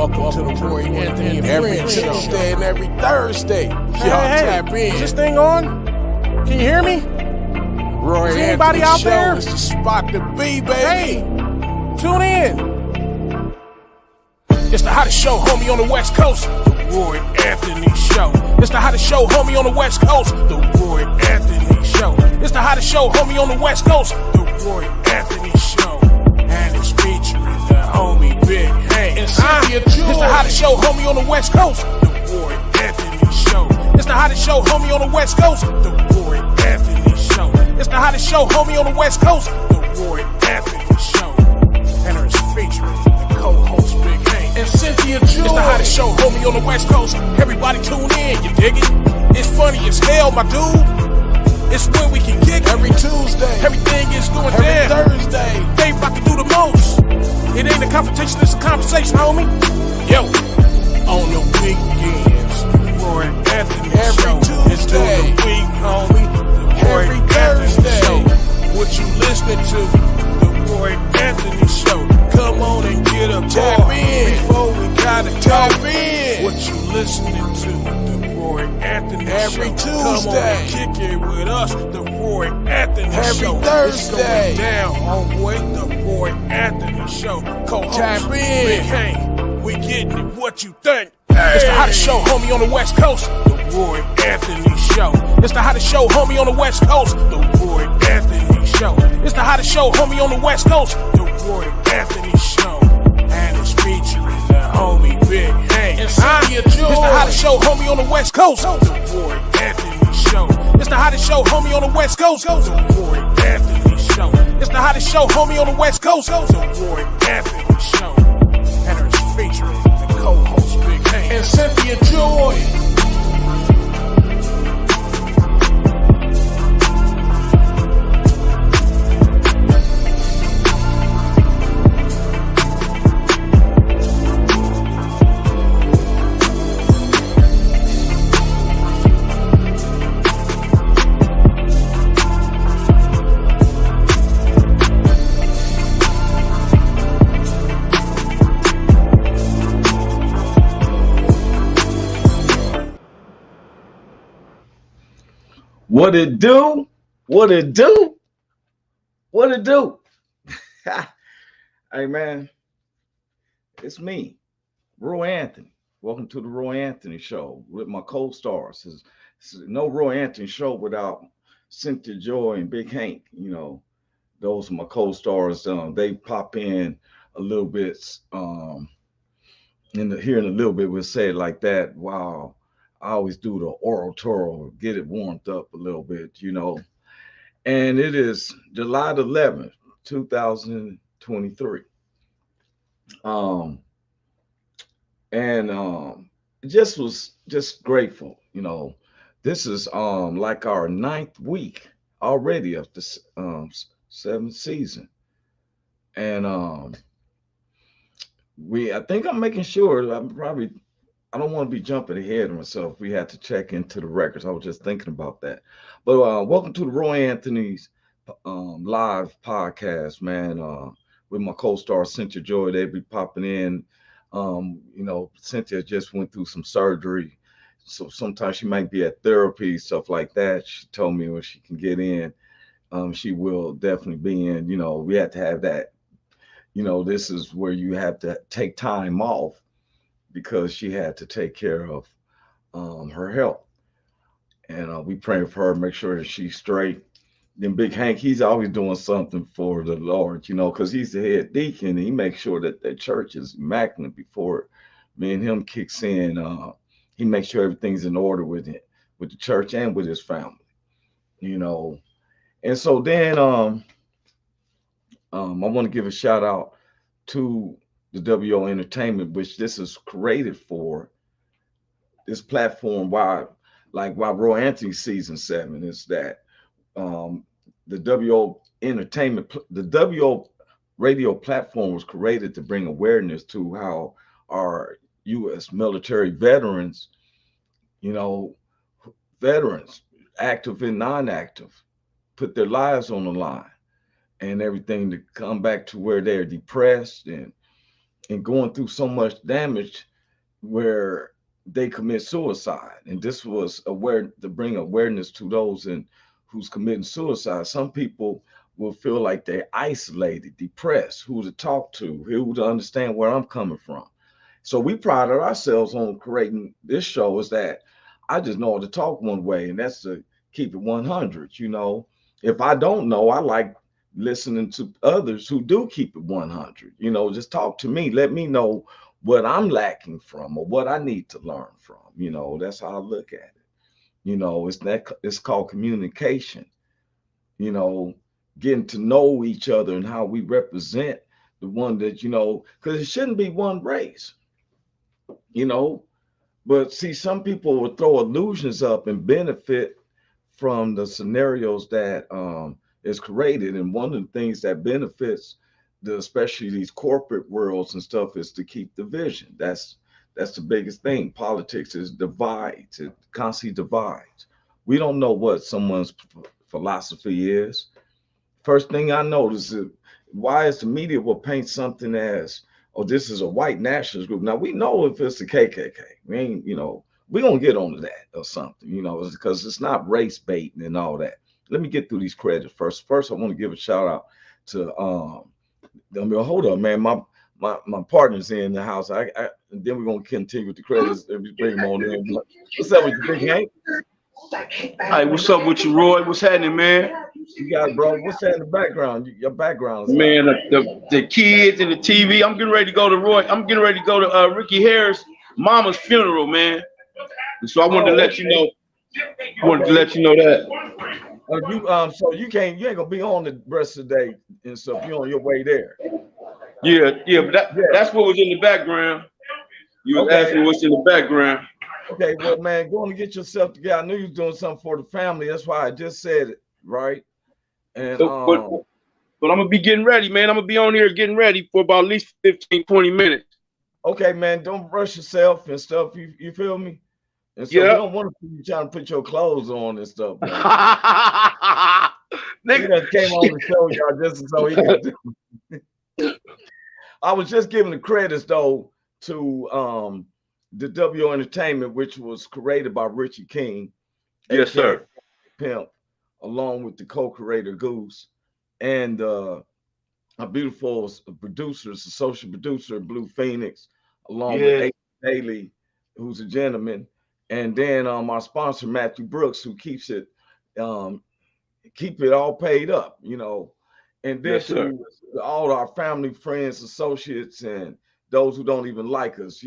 Welcome to the Roy Anthony every Tuesday and every Thursday. Y'all tap in. Is this thing on? Can you hear me? Roy Is Anthony anybody out Show there? is the spot to be, baby. Hey, tune in. It's the hottest show, homie, on the West Coast. The Roy Anthony Show. It's the hottest show, homie, on the West Coast. The Roy Anthony Show. It's the hottest show, homie, on the West Coast. The Roy Anthony Show. And it's featuring the homie Big Hank and Cynthia. It's the hottest show, homie, on the West Coast. The Roy Anthony Show. It's the hottest show, homie, on the West Coast. The Roy Anthony Show. It's the hottest show, homie, on the West Coast. The Roy Anthony Show. And it's featuring the co-host Big Hank and Cynthia. It's the hottest show, homie, on the West Coast. Everybody tune in, you dig it? It's funny as hell, my dude. It's when we can kick every Tuesday. Everything is going every down. Thursday. They about to do the most. It ain't a confrontation, it's a conversation, homie. Yo, on the weekends, the Roy Anthony every Show. Tuesday. It's during the week, homie. The Roy every Anthony Thursday. Show. What you listening to? The Roy Anthony Show. Come on and get a Tap in. before we gotta Tap talk. in. What you listening to? The Roy Anthony every Show. Tuesday. Come on and kick it with us. The Roy Anthony every Show. Thursday. It's going down, homeboy. The Roy Anthony Show. Co-host Tap in. Big Hank. We getting it. What you think? It's the hottest show, homie, on the West Coast. The Roy Anthony Show. It's the hottest show, homie, on the West Coast. The Roy Anthony Show. It's the hottest show, homie, on the West Coast. The Roy Anthony Show. And it's featuring the homie Big Hank and Cynthia. It's the hottest show, homie, on the West Coast. The Roy Anthony Show. It's the hottest show, homie, on the West Coast. The Roy Anthony Show. It's the hottest show, homie, on the West Coast. The Roy Anthony Show. And it's featuring the co-host Big Hank and Cynthia Joy. What it do? What it do? What it do? Hey man, it's me, Roy Anthony. Welcome to the Roy Anthony Show with my co-stars. It's no Roy Anthony Show without Cynthia Joy and Big Hank. You know, those are my co-stars. They pop in a little bit. Here in a little bit, we'll say it like that. Wow. I always do the oral tour, get it warmed up a little bit, you know. And it is July the 11th, 2023. Just was just grateful, you know. This is like our 9th week already of this 7th season. And I think I'm making sure I don't want to be jumping ahead of myself. We had to check into the records. I was just thinking about that. But welcome to the Roy Anthony's live podcast, man. With my co-star Cynthia Joy, they be popping in. You know, Cynthia just went through some surgery, so sometimes she might be at therapy, stuff like that. She told me when she can get in, she will definitely be in. You know, we had to have that. You know, this is where you have to take time off, because she had to take care of her health. And we praying for her, make sure that she's straight. Then Big Hank, he's always doing something for the Lord, you know, because he's the head deacon, and he makes sure that the church is immaculate before me and him kicks in. He makes sure everything's in order with it, with the church and with his family, you know. And so then I want to give a shout out to the WO Entertainment, which this is created for. This platform, why Roy Anthony season 7 is that the WO Entertainment, the WO radio platform was created to bring awareness to how our U.S. military veterans, you know, veterans, active and non-active, put their lives on the line and everything to come back to where they're depressed and and going through so much damage where they commit suicide. And this was aware to bring awareness to those and who's committing suicide. Some people will feel like they're isolated, depressed, who to talk to, who to understand where I'm coming from. So we prided ourselves on creating this show is that I just know how to talk one way, and that's to keep it 100. If I don't know, I like listening to others who do keep it 100. Just talk to me, let me know what I'm lacking from or what I need to learn from. That's how I look at it. It's called communication. You know, Getting to know each other and how we represent the one that because it shouldn't be one race. You know, but see, some people will throw illusions up and benefit from the scenarios that is created. And one of the things that benefits especially these corporate worlds and stuff, is to keep division. That's the biggest thing. Politics is divides. It constantly divides. We don't know what someone's philosophy is. First thing I notice is why is the media will paint something as, oh, this is a white nationalist group. Now we know if it's the KKK. We ain't, we're gonna get onto that or something, because it's not race baiting and all that. Let me get through these credits first. First, I want to give a shout out to hold up, man. My partner's in the house. Then we're gonna continue with the credits and we bring them on in. What's up with you, Big Hank? Hey, what's up with you, Roy? What's happening, man? You got it, bro. What's that in the background? Your background is Man, the kids and the TV. I'm getting ready to go to Ricky Harris' mama's funeral, man. And so I wanted to let you know. Wanted to let you know that. So you ain't gonna be on the rest of the day and stuff. You're on your way there. Yeah, but that's what was in the background. You was asking what's in the background. Okay, well, man, go on and get yourself together. I knew you was doing something for the family. That's why I just said it, right? And but I'm gonna be getting ready, man. I'm gonna be on here getting ready for about at least 15, 20 minutes. Okay, man, don't rush yourself and stuff. You feel me? And so you don't want to be trying to put your clothes on and stuff. He just came on the show, y'all, just so he could do. I was just giving the credits though to the W Entertainment, which was created by Richie King. Yes, sir. Pimp, along with the co-creator Goose and a beautiful producers, associate producer Blue Phoenix, along with A. Daly, who's a gentleman, and then our sponsor Matthew Brooks, who keeps it keep it all paid up, and then to all our family, friends, associates, and those who don't even like us,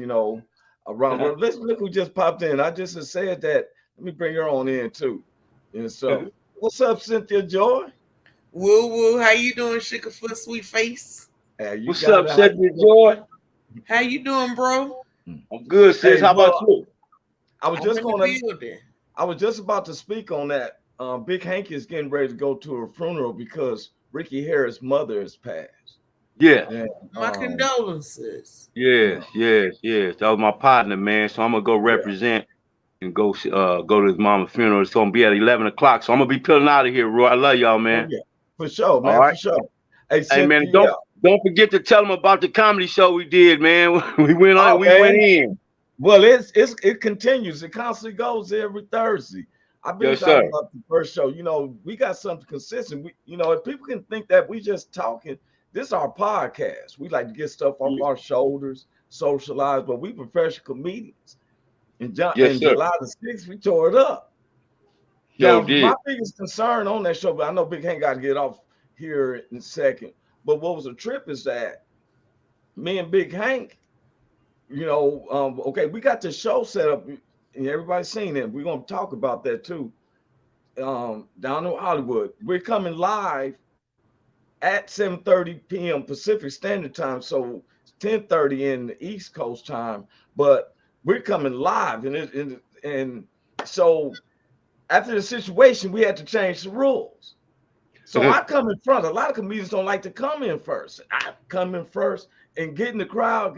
around. Look who just popped in. I just said that. Let me bring her on in too. And so, what's up, Cynthia Joy? Woo, how you doing, Sugarfoot Sweet Face? What's up, Cynthia Joy? How you doing, bro? I'm good, sis. How about you? I was just about to speak on that. Big Hank is getting ready to go to her funeral because Ricky Harris' mother has passed. Yeah. And, my condolences. Yes. That was my partner, man. So I'm gonna go represent and go to his mama's funeral. It's gonna be at 11 o'clock. So I'm gonna be peeling out of here, Roy. I love y'all, man. Oh, yeah. For sure, man. Right. For sure. Hey man, don't forget to tell them about the comedy show we did, man. We went in. Well, it continues. It constantly goes every Thursday. I've been talking about the first show. We got something consistent. If people can think that we just talking, this is our podcast. We like to get stuff off our shoulders, socialize, but we professional comedians. In July the 6th, we tore it up. My biggest concern on that show, but I know Big Hank got to get off here in a second. But what was a trip is that me and Big Hank, we got the show set up and everybody's seen it. We're going to talk about that too. Down in Hollywood, we're coming live at 7:30 p.m. Pacific Standard Time, so 10:30 in the East Coast time. But we're coming live, and so after the situation, we had to change the rules. So I come in front. A lot of comedians don't like to come in first. I come in first and get the crowd.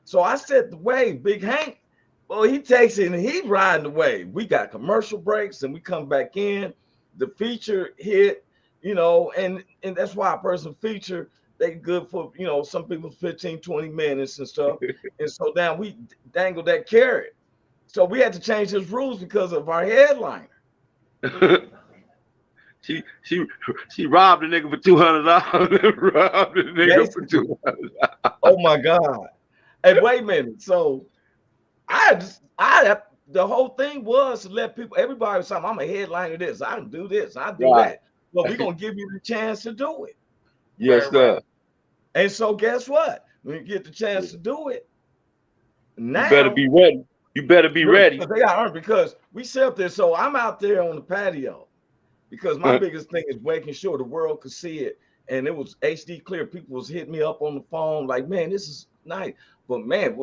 So I set the wave. Big Hank, well, he takes it and he's riding the wave. We got commercial breaks and we come back in. The feature hit, and that's why a person feature, they good for, you know, some people 15, 20 minutes and stuff. And so now we dangled that carrot. So we had to change his rules because of our headliner. She robbed a nigga for $200. Robbed a nigga for $200. Oh my God. Hey, wait a minute. So the whole thing was to let people, everybody was saying, I'm a headliner this, I can do this, I do that. But we're gonna give you the chance to do it. Yes, sir. And so guess what? When you get the chance to do it, now you better be ready. You better be ready. They got earned because we sit up there. So I'm out there on the patio because my biggest thing is making sure the world could see it. And it was HD clear. People was hitting me up on the phone like, man, this is nice. But man,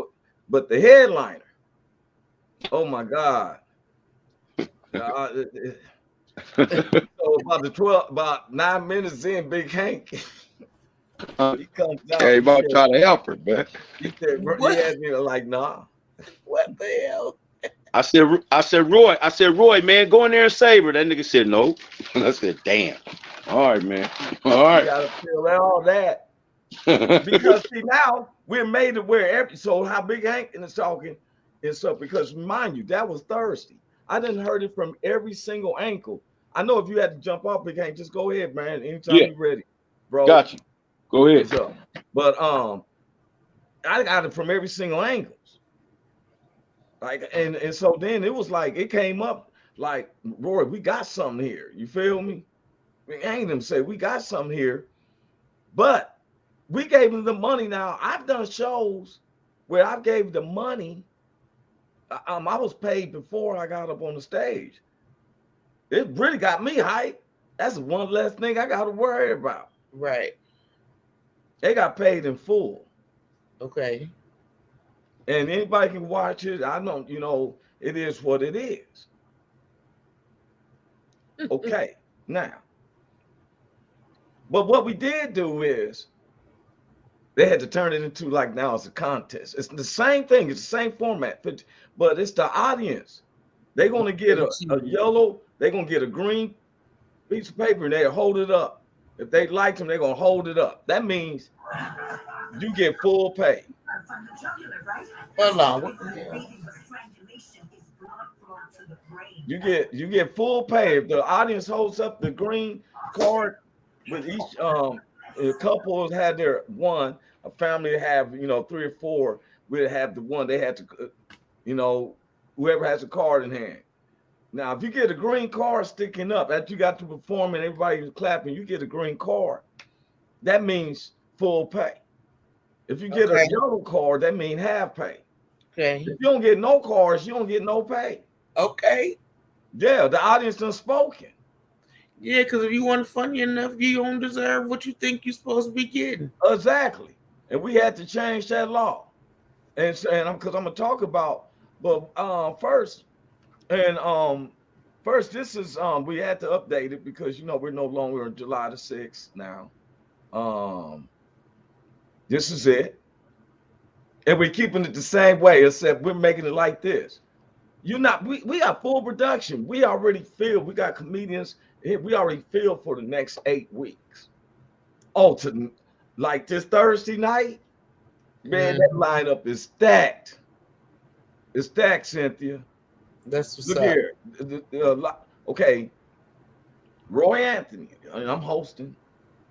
but the headliner, oh my God. So about 9 minutes in, Big Hank, he comes out. Hey, about trying to help her, man. He said, he asked me like, nah. What the hell? I said, Roy, man, go in there and save her. That nigga said no. I said, damn. All right, man. All right. You gotta feel all that. Because see, now we're made to wear so how Big Hank is talking and stuff, because mind you, that was Thursday. I didn't heard it from every single ankle. I know if you had to jump off, Big Hank, just go ahead, man. Anytime you're ready, bro. Got you. Go ahead. So, but I got it from every single angle. Like, and so then it was like it came up like, Roy, we got something here. You feel me? We ain't them say we got something here, but we gave them the money. Now I've done shows where I gave the money. I was paid before I got up on the stage. It really got me hyped. That's one less thing I got to worry about. Right. They got paid in full. Okay. And anybody can watch it. I know, you know, it is what it is. Okay, now. But what we did do is they had to turn it into like now it's a contest. It's the same thing. It's the same format, but it's the audience. They're going to get a yellow, they're going to get a green piece of paper and they'll hold it up. If they like them, they're going to hold it up. That means you get full pay. Hold on. What the hell? You get full pay if the audience holds up the green card with each couples had their one, a family have 3 or 4 would have the one they had to whoever has a card in hand. Now if you get a green card sticking up after you got to perform and everybody's clapping, you get a green card. That means full pay. If you get a yellow card, that means half pay. Okay. If you don't get no cards, you don't get no pay. Okay. Yeah, the audience done spoken. Yeah, because if you weren't funny enough, you don't deserve what you think you're supposed to be getting. Exactly. And we had to change that law. And because I'm gonna talk about, but first, this is we had to update it because we're no longer on July the 6th now. This is it. And we're keeping it the same way, except we're making it like this. We got full production. We already filled. We got comedians. We already filled for the next 8 weeks. Oh, to like this Thursday night, man, that lineup is stacked. It's stacked, Cynthia. That's what's Look up. here. Okay, Roy Anthony, and I'm hosting,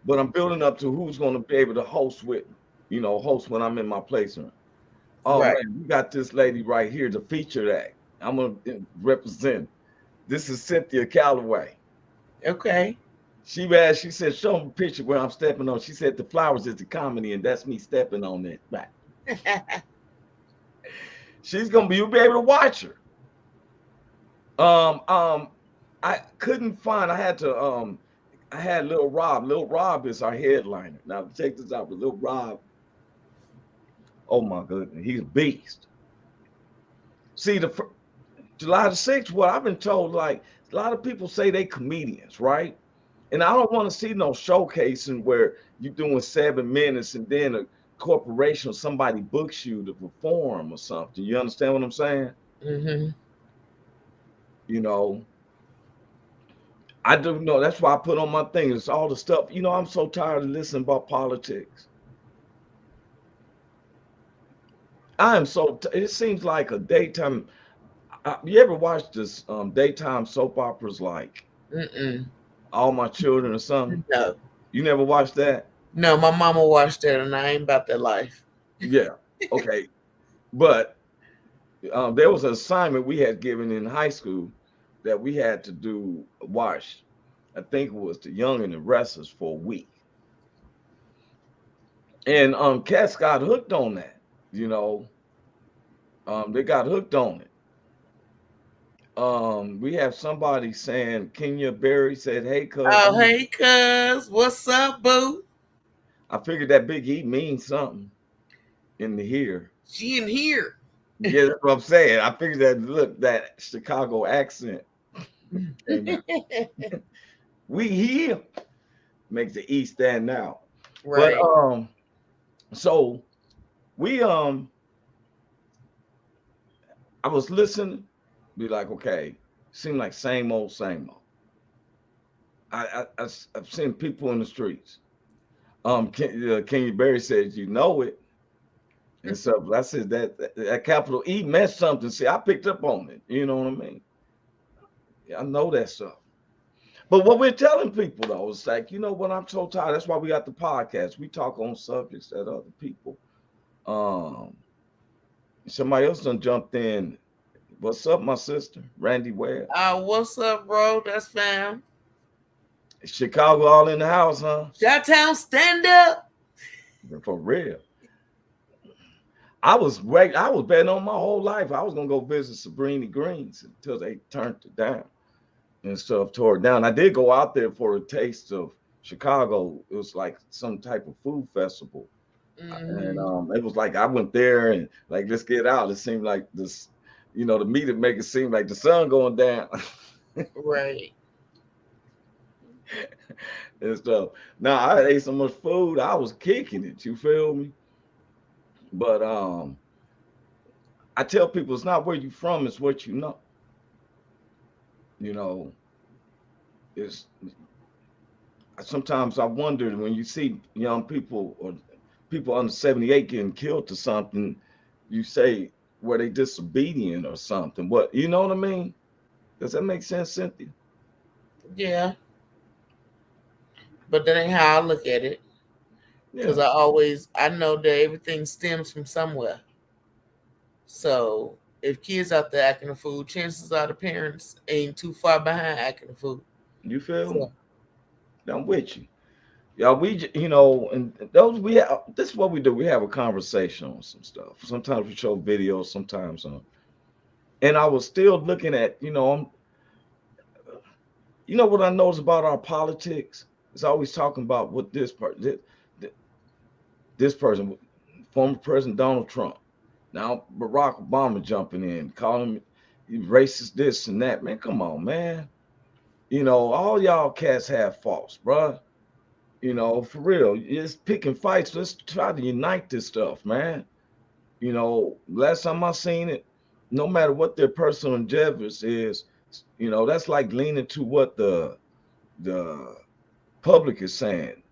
but I'm building up to who's going to be able to host with me. Host when I'm in my placement. Oh, right. Man, we got this lady right here to feature act. I'm going to represent. This is Cynthia Calloway. Okay. She said, show me a picture where I'm stepping on. She said the flowers is the comedy, and that's me stepping on it back. She's going to you'll be able to watch her. I couldn't find, I had Lil Rob. Lil Rob is our headliner. Now, check this out. Lil Rob, oh my goodness, he's a beast. See, July the 6th, what I've been told, like, a lot of people say they comedians, right? And I don't want to see no showcasing where you're doing 7 minutes and then a corporation or somebody books you to perform or something. You understand what I'm saying? Mm-hmm. I do know. That's why I put on my thing. It's all the stuff. You know, I'm so tired of listening about politics. I am so. It seems like a daytime. You ever watch this daytime soap operas like Mm-mm. All My Children or something? No. You never watched that? No, my mama watched that, and I ain't about that life. Yeah. Okay. But there was an assignment we had given in high school that we had to do watch. I think it was The Young and the Restless for a week. And cats got hooked on that, you know. They got hooked on it. We have somebody saying Kenya Berry said, "Hey, cuz." Oh, hey, cuz, what's up, boo? I figured that Big E means something in the here. She in here. Yeah, that's what I'm saying. I figured that look that Chicago accent. We here makes the E stand out. Right. But so we I was listening, be like, okay, seem like same old, same old. I've seen people in the streets. Kenya Berry said, "You know it," and so I said that capital E meant something. See, I picked up on it. You know what I mean? Yeah, I know that stuff. But what we're telling people though is like, you know what? I'm so tired. That's why we got the podcast. We talk on subjects that other people. Um, Somebody else done jumped in. What's up, my sister, Randy Ware? What's up, bro? That's fam. Chicago all in the house, huh? Chi-town, stand up. For real. I was betting on my whole life. I was gonna go visit Sabrina Greens until they turned it down and stuff, tore it down. I did go out there for a taste of Chicago. It was like some type of food festival. And it was like I went there and like, let's get out. It seemed like this, you know, the meat would make it seem like the sun going down. Right. And stuff. Now I ate so much food, I was kicking it. You feel me? But I tell people it's not where you from, it's what you know. You know, it's sometimes I wonder when you see young people or people under 78 getting killed to something, you say, were they disobedient or something? What, you know what I mean? Does that make sense, Cynthia? Yeah. But that ain't how I look at it. Because Yeah. I know that everything stems from somewhere. So if kids out there acting a fool, chances are the parents ain't too far behind acting a fool. You feel me? So, I'm with you. Yeah, you know, and those we have. This is what we do. We have a conversation on some stuff. Sometimes we show videos. Sometimes, and I was still looking at, you know what I noticed about our politics? It's always talking about what this person, former President Donald Trump, now Barack Obama jumping in, calling him racist, this and that. Man, come on, man. You know, all y'all cats have faults, bruh. You know, for real. It's picking fights. Let's try to unite this stuff, man. You know, last time I seen it, no matter what their personal endeavors is, you know, that's like leaning to what the public is saying.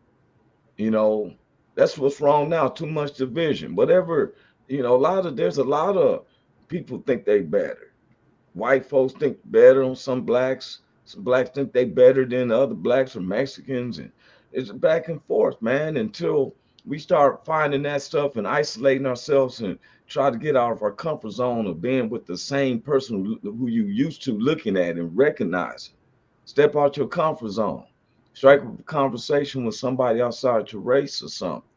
You know, that's what's wrong now. Too much division. Whatever, you know, there's a lot of people think they better. White folks think better on some blacks. Some blacks think they better than other blacks or Mexicans, and it's back and forth, man. Until we start finding that stuff and isolating ourselves and try to get out of our comfort zone of being with the same person who you used to looking at and recognizing. Step out your comfort zone. Strike a conversation with somebody outside your race or something.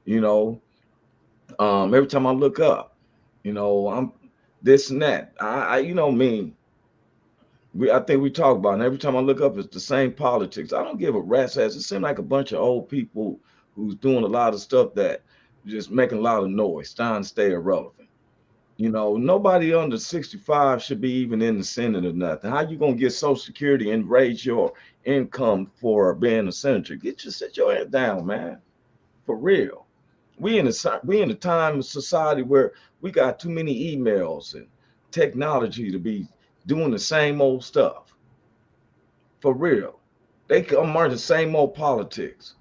You know, every time I look up, you know, I'm this and that. You know me. I think we talk about it. And every time I look up, it's the same politics. I don't give a rat's ass. It seems like a bunch of old people who's doing a lot of stuff that just making a lot of noise, trying to stay irrelevant. You know, nobody under 65 should be even in the Senate or nothing. How you gonna get Social Security and raise your income for being a senator? Sit your head down, man. For real. We in a time of society where we got too many emails and technology to be doing the same old stuff. For real. They come march the same old politics.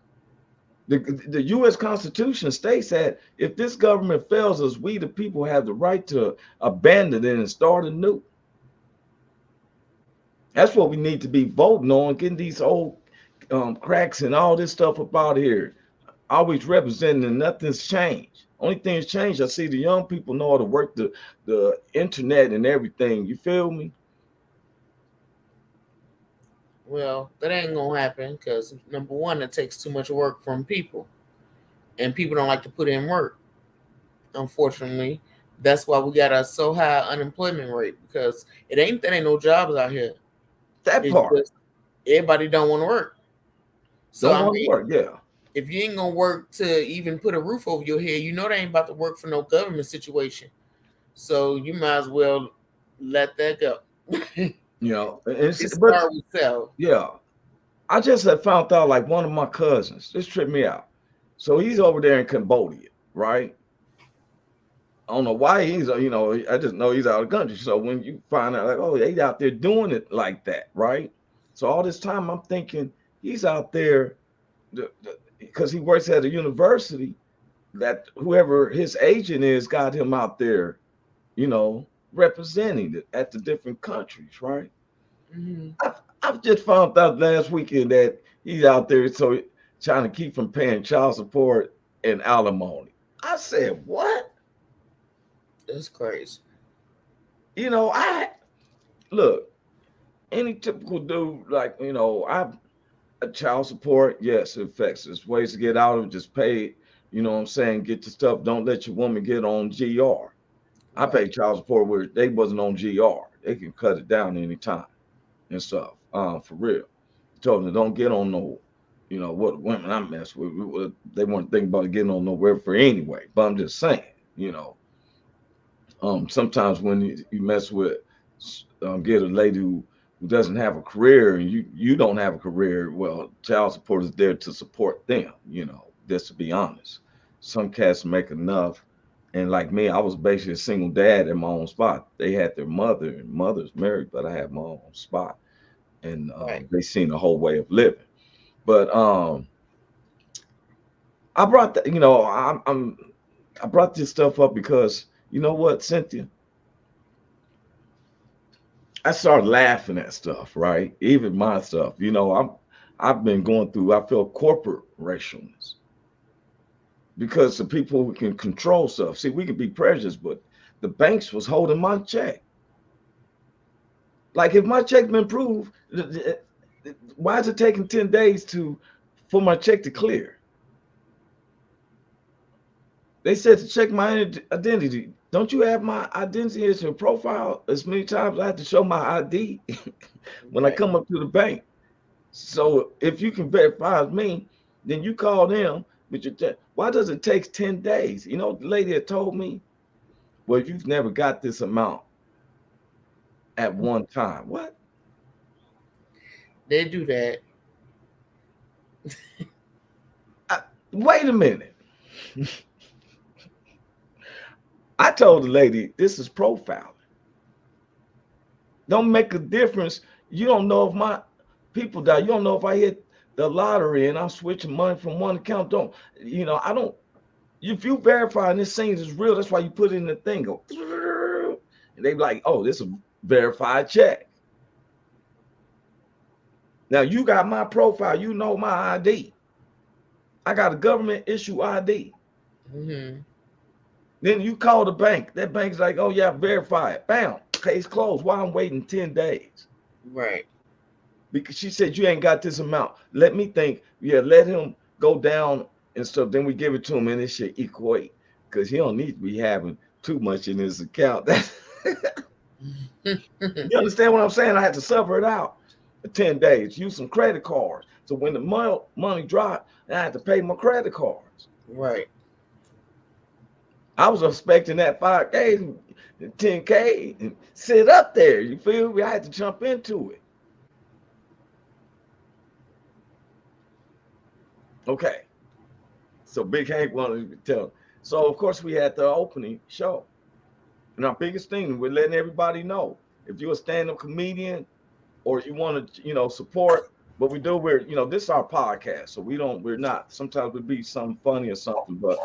The U.S. Constitution states that if this government fails us, we the people have the right to abandon it and start anew. That's what we need to be voting on, getting these old cracks and all this stuff up out here. Always representing and nothing's changed. Only thing's changed, I see the young people know how to work the internet and everything. You feel me? Well, that ain't gonna happen because number one, it takes too much work from people, and people don't like to put in work. Unfortunately, that's why we got a so high unemployment rate because it ain't that ain't no jobs out here. That It's part. just everybody don't want to work. So Don't want to work, yeah. if you ain't gonna work to even put a roof over your head, you know they ain't about to work for no government situation. So you might as well let that go. You know, It's but start with self. yeah, I just had found out like one of my cousins. This tripped me out. So he's over there in Cambodia, right? I don't know why he's, you know, I just know he's out of the country. So when you find out, like, oh, he's out there doing it like that, right? So all this time I'm thinking he's out there because he works at a university that whoever his agent is got him out there, you know, representing it at the different countries, right? Mm-hmm. I've just found out last weekend that he's out there so trying to keep from paying child support and alimony. I said, what? That's crazy. You know, I look, any typical dude, like, you know, a child support, yes, it affects. There's ways to get out of it, just pay it, you know what I'm saying? Get the stuff, don't let your woman get on GR. I paid child support where they wasn't on GR. They can cut it down anytime and stuff. For real. Told them don't get on no, you know, what women I mess with. They weren't thinking about getting on nowhere for anyway. But I'm just saying, you know, sometimes when you mess with, get a lady who doesn't have a career and you don't have a career, well, child support is there to support them, you know, just to be honest. Some cats make enough. And like me, I was basically a single dad in my own spot. They had their mother, and mother's married, but I had my own spot. And they seen the whole way of living. But I brought that, you know, I brought this stuff up because you know what, Cynthia? I started laughing at stuff, right? Even my stuff. You know, I've been going through, I feel corporate racialness. Because the people who can control stuff. See, we can be prejudiced, but the banks was holding my check. Like if my check been approved, why is it taking 10 days for my check to clear? They said to check my identity. Don't you have my identity as your profile? As many times I have to show my ID when I come up to the bank. So if you can verify me, then you call them with your check. Why does it take 10 days? You know, the lady had told me, well, you've never got this amount at one time. What? They do that. Wait a minute. I told the lady, this is profiling. Don't make a difference. You don't know if my people die. You don't know if I hit the lottery and I'm switching money from one account. Don't, you know, I don't, if you verify and this thing is real, that's why you put it in the thing. Go, and they be like, oh, this is a verified check. Now you got my profile. You know my ID. I got a government issue ID. Mm-hmm. Then you call the bank. That bank's like, oh, yeah, verify it. Bam, case closed. Why I'm waiting 10 days? Right. Because she said, you ain't got this amount. Let me think. Yeah, let him go down and stuff. Then we give it to him and it should equate. Because he don't need to be having too much in his account. You understand what I'm saying? I had to suffer it out for 10 days. Use some credit cards. So when the money dropped, I had to pay my credit cards. Right. I was expecting that 5K, 10K, and sit up there. You feel me? I had to jump into it. Okay. So Big Hank wanted to tell. So of course we had the opening show. And our biggest thing, we're letting everybody know. If you're a stand-up comedian, or you want to, support, but we're, this is our podcast. So we're not, sometimes we be something funny or something, but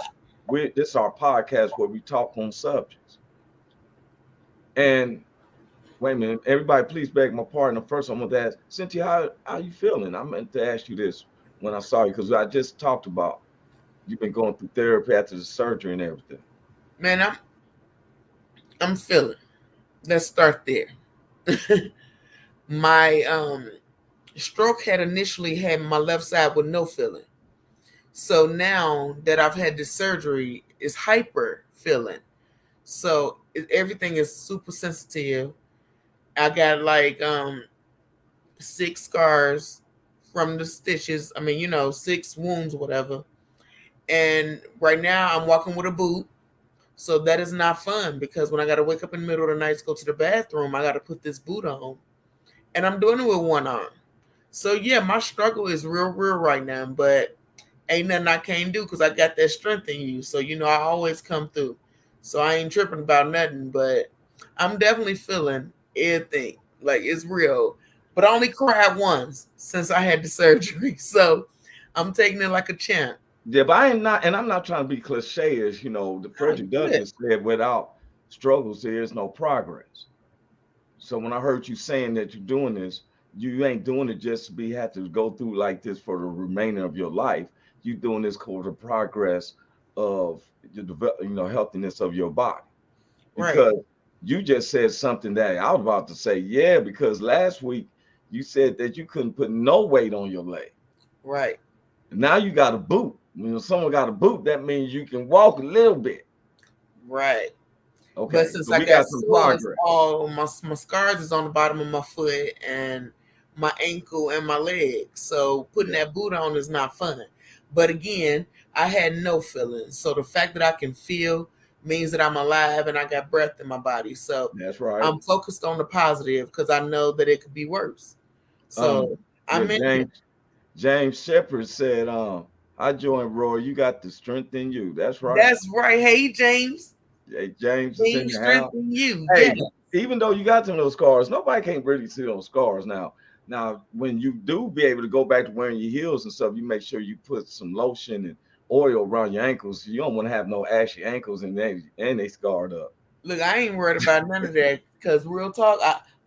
this is our podcast where we talk on subjects. And wait a minute, everybody, please beg my pardon. First, I'm going to ask Cynthia, how you feeling? I meant to ask you this when I saw you, because I just talked about you've been going through therapy after the surgery and everything. Man, I'm feeling. Let's start there. My stroke had initially had my left side with no feeling. So now that I've had the surgery, it's hyper feeling. So everything is super sensitive. I got like 6 scars from the stitches. I mean, 6 wounds, whatever. And right now I'm walking with a boot. So that is not fun because when I got to wake up in the middle of the night to go to the bathroom, I got to put this boot on. And I'm doing it with one arm. So yeah, my struggle is real right now, but ain't nothing I can't do because I got that strength in you. So, I always come through. So I ain't tripping about nothing, but I'm definitely feeling everything. Like, it's real. But I only cried once since I had the surgery. So I'm taking it like a champ. Yeah, but I'm not trying to be cliche, as the Frederick Douglass said, without struggles, there's no progress. So when I heard you saying that you're doing this, you ain't doing it just to have to go through like this for the remainder of your life. You're doing this for the progress of the healthiness of your body. Because you just said something that I was about to say, yeah, because last week you said that you couldn't put no weight on your leg. Right. Now you got a boot. When someone got a boot, that means you can walk a little bit. Right. Okay. But since so I got some progress, all my scars is on the bottom of my foot and my ankle and my leg. So putting that boot on is not fun. But again, I had no feelings. So the fact that I can feel means that I'm alive and I got breath in my body. So that's right. I'm focused on the positive because I know that it could be worse. So James Shepard said, I joined Roy. You got the strength in you. That's right. That's right. Hey, James. Hey, James is in the house. You. Hey, even though you got some of those scars, nobody can't really see those scars now. Now, when you do be able to go back to wearing your heels and stuff, you make sure you put some lotion and oil around your ankles. You don't want to have no ashy ankles and they scarred up. Look, I ain't worried about none of that because real talk,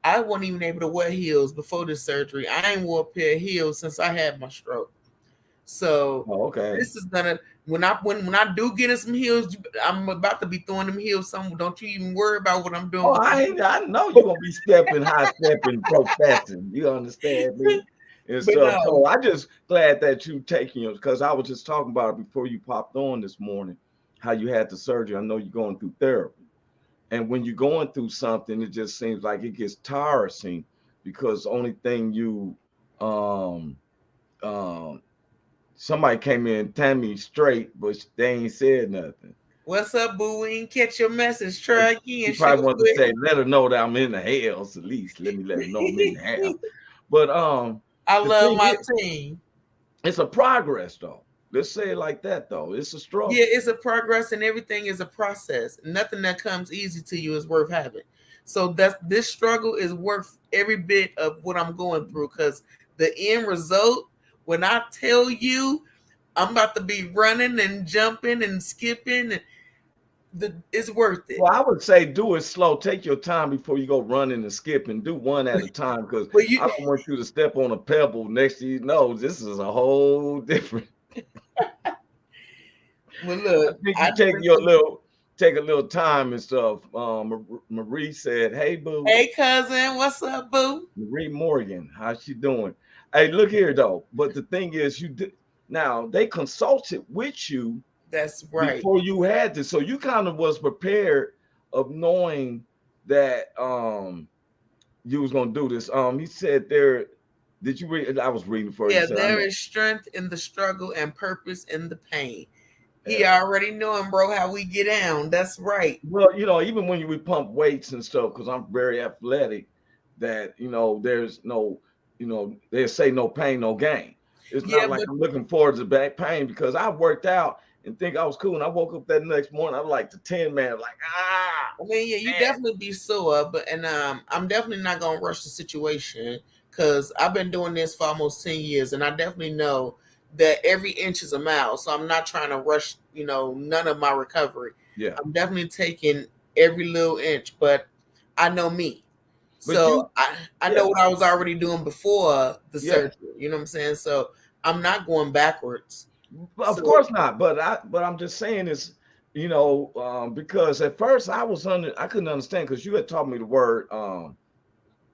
I wasn't even able to wear heels before this surgery. I ain't wore a pair of heels since I had my stroke. So this is gonna when I do get in some heels, I'm about to be throwing them heels somewhere. Don't you even worry about what I'm doing. I know you're gonna be high stepping, professing. You understand me? And so I just glad that you taking it because I was just talking about it before you popped on this morning, how you had the surgery. I know you're going through therapy. And when you're going through something, it just seems like it gets tiresome because the only thing you somebody came in and tied me straight, but they ain't said nothing. What's up, boo? We didn't catch your message. Try again. You probably want to say, let her know that I'm in the hells. At least let her know I'm in the hell. But I love my team. It's a progress though. Let's say it like that though. It's a struggle. Yeah, it's a progress, and everything is a process. Nothing that comes easy to you is worth having. So this struggle is worth every bit of what I'm going through because the end result. When I tell you I'm about to be running and jumping and skipping, it's worth it. Well, I would say do it slow. Take your time before you go running and skipping. Do one at a time because I don't want you to step on a pebble. Next thing you know, this is a whole different. Well, look, I think you take a little time and stuff. Marie said, "Hey, boo. Hey, cousin. What's up, boo? Marie Morgan, how's she doing?" Hey, look here though. But the thing is, now they consulted with you. That's right. Before you had this, so you kind of was prepared of knowing that you was gonna do this. He said there. Did you read? I was reading for you. Yeah, there is strength in the struggle and purpose in the pain. He already knowing, bro, how we get down. That's right. Well, even when we pump weights and stuff, because I'm very athletic, that there's no. They say no pain, no gain. It's not like I'm looking forward to back pain because I worked out and think I was cool. And I woke up that next morning, I was like the 10 man, like, I mean, yeah, you definitely be sore, but I'm definitely not gonna rush the situation because I've been doing this for almost 10 years, and I definitely know that every inch is a mile. So I'm not trying to rush, none of my recovery. Yeah. I'm definitely taking every little inch, but I know me. But So I know what I was already doing before the Yeah. surgery. You know what I'm saying? So I'm not going backwards. Of course not. But I'm just saying is, because at first I couldn't understand because you had taught me the word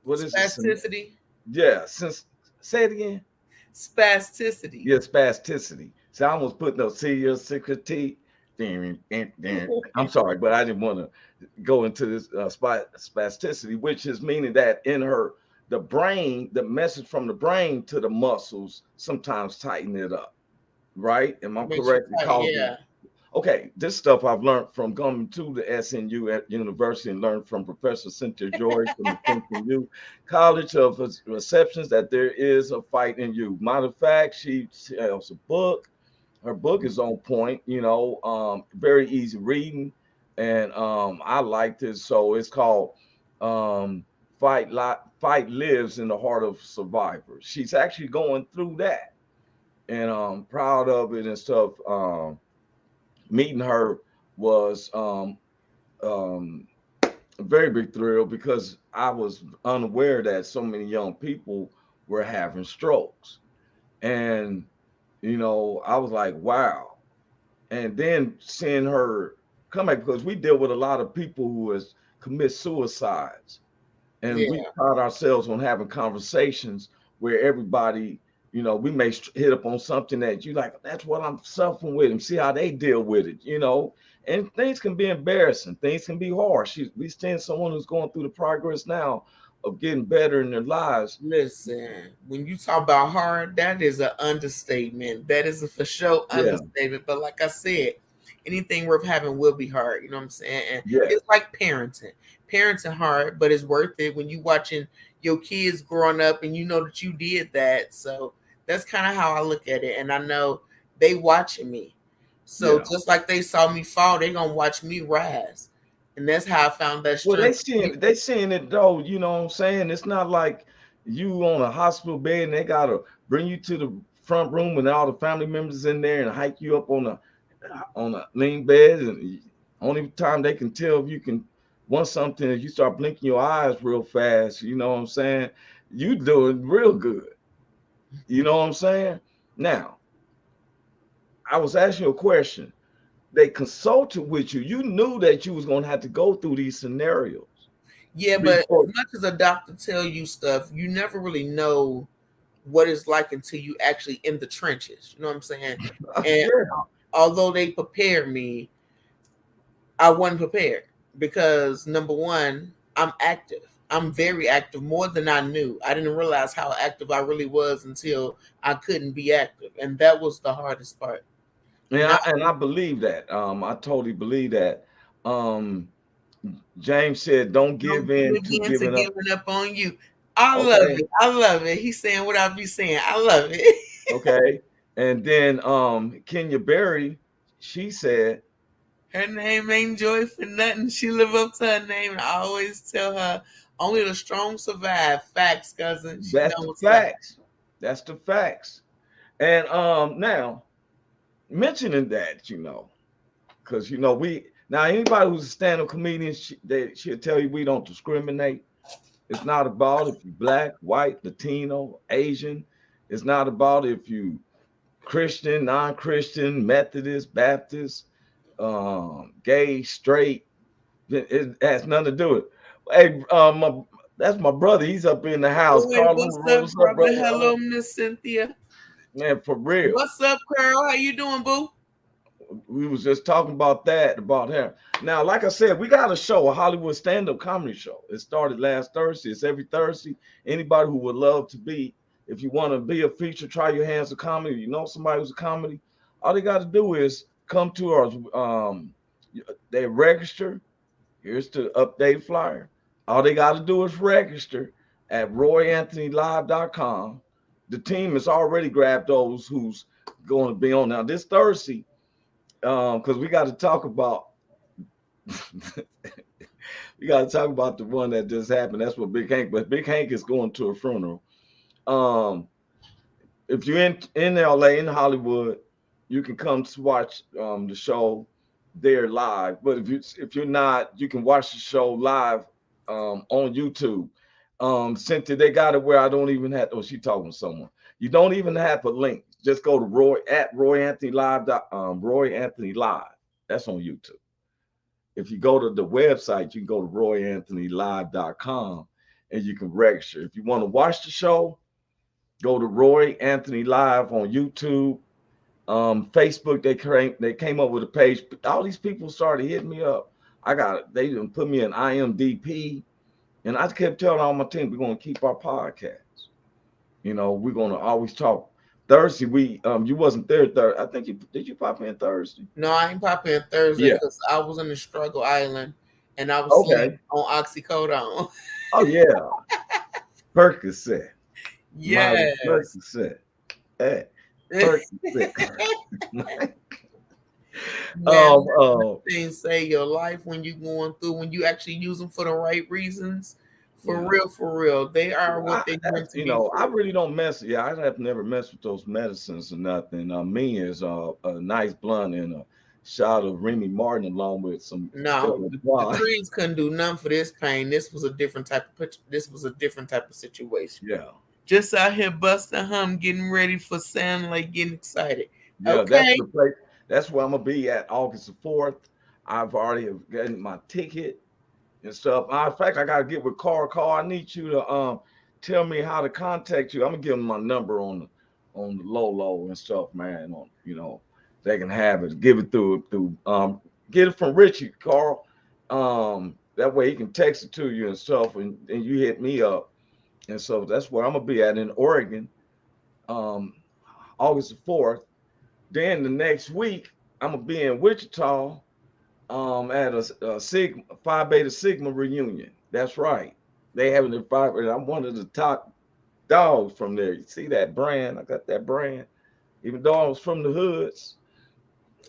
what is it? Spasticity. Yeah, say it again. Spasticity. Yeah, spasticity. So I almost put no security. I'm sorry, but I didn't want to go into this spasticity, which is meaning that in the brain, the message from the brain to the muscles sometimes tighten it up. Right? Am I correct? Yeah. Okay, this stuff I've learned from coming to the SNU at university and learned from Professor Cynthia Joy from the SNU College of Receptions that there is a fight in you. Matter of fact, she has a book. Her book is on point, very easy reading. And I liked it. So it's called Fight Lives in the Heart of Survivors. She's actually going through that. And I'm proud of it and stuff. Meeting her was a very big thrill because I was unaware that so many young people were having strokes. And, I was like, wow. And then seeing her come back, because we deal with a lot of people who has commit suicides. And we pride ourselves on having conversations where everybody, we may hit up on something that you like, that's what I'm suffering with, and see how they deal with it, and things can be embarrassing. Things can be harsh. We stand someone who's going through the progress now of getting better in their lives. Listen, when you talk about hard, that is an understatement. That is a for sure understatement. But like I said, anything worth having will be hard. You know what I'm saying? And it's like parenting. Parenting hard, but it's worth it when you watching your kids growing up and you know that you did that. So that's kind of how I look at it. And I know they watching me. So just like they saw me fall, they gonna watch me rise. And that's how I found that strength. Well, they seeing it though, you know what I'm saying? It's not like you on a hospital bed and they gotta bring you to the front room and all the family members in there and hike you up on a lean bed. And only time they can tell if you can want something is you start blinking your eyes real fast. You know what I'm saying? You doing real good. You know what I'm saying? Now, I was asking you a question. They consulted with you. You knew that you was going to have to go through these scenarios. Yeah, but as much as a doctor tell you stuff, you never really know what it's like until you actually in the trenches. You know what I'm saying? And although they prepared me, I wasn't prepared because number one, I'm active. I'm very active, more than I knew. I didn't realize how active I really was until I couldn't be active. And that was the hardest part. Yeah, and I believe that. I totally believe that. James said, "Don't give in to giving up on you." I love it. I love it. He's saying what I be saying. I love it. Okay. And then Kenya Berry, she said, her name ain't Joy for nothing. She live up to her name. And I always tell her, only the strong survive. Facts, cousin. That's the facts. That's the facts. And now, mentioning that, because now anybody who's a stand-up comedian, she'll tell you we don't discriminate. It's not about if you black, white, Latino, Asian. It's not about if you Christian, non-Christian, Methodist, Baptist, gay, straight. It has nothing to do with it. Hey, that's my brother. He's up in the house. What's up, brother? Hello, Miss Cynthia. Man, for real. What's up, Carl? How you doing, boo? We was just talking about him. Now, like I said, we got a show, a Hollywood stand-up comedy show. It started last Thursday. It's every Thursday. Anybody who would love to be, if you want to be a feature, try your hands at comedy. You know somebody who's a comedy. All they got to do is come to our, they register. Here's the updated flyer. All they got to do is register at royanthonylive.com. The team has already grabbed those who's going to be on now this Thursday, because we got to talk about the one that just happened. That's what Big Hank, but Big Hank is going to a funeral. If you're in LA, in Hollywood, you can come to watch the show there live. But if you're not, you can watch the show live on YouTube. Cynthia, they got it where I don't even have. Oh, she talking to someone. You don't even have a link. Just go to Roy Anthony Live. Roy Anthony Live. That's on YouTube. If you go to the website, you can go to royanthonylive.com and you can register. If you want to watch the show, go to Roy Anthony Live on YouTube. Facebook, they came up with a page. All these people started hitting me up. They didn't put me in IMDb. And I kept telling all my team, we're going to keep our podcast. You know, we're going to always talk. Thursday, you wasn't there Thursday. I think did you pop in Thursday? No, I ain't pop in Thursday because I was in the struggle island and I was sleeping on oxycodone. Oh yeah. Percocet. Yes. Percocet. Hey. Percocet. Things save your life when you're going through, when you actually use them for the right reasons. For real. They are what they meant to be. You know, I really don't mess. Yeah, I have never messed with those medicines or nothing. Me is a nice blunt and a shot of Remy Martin along with some. No, the trees couldn't do nothing for this pain. This was a different type of situation. Yeah. Just out here busting getting ready for Sand Lake, getting excited. Yeah, okay. That's the place. That's where I'm gonna be at August the 4th. I've already gotten my ticket and stuff. In fact, I gotta get with Carl. I need you to tell me how to contact you. I'm gonna give them my number on the low and stuff, man. You know, they can have it. Give it through get it from Richie, Carl. That way he can text it to you and stuff, and you hit me up. And so that's where I'm gonna be at in Oregon, August the 4th. Then the next week I'm gonna be in Wichita. At a Phi Beta Sigma reunion. That's right. They having the Phi Beta. I'm one of the top dogs from there. You see that brand? I got that brand. Even though I was from the hoods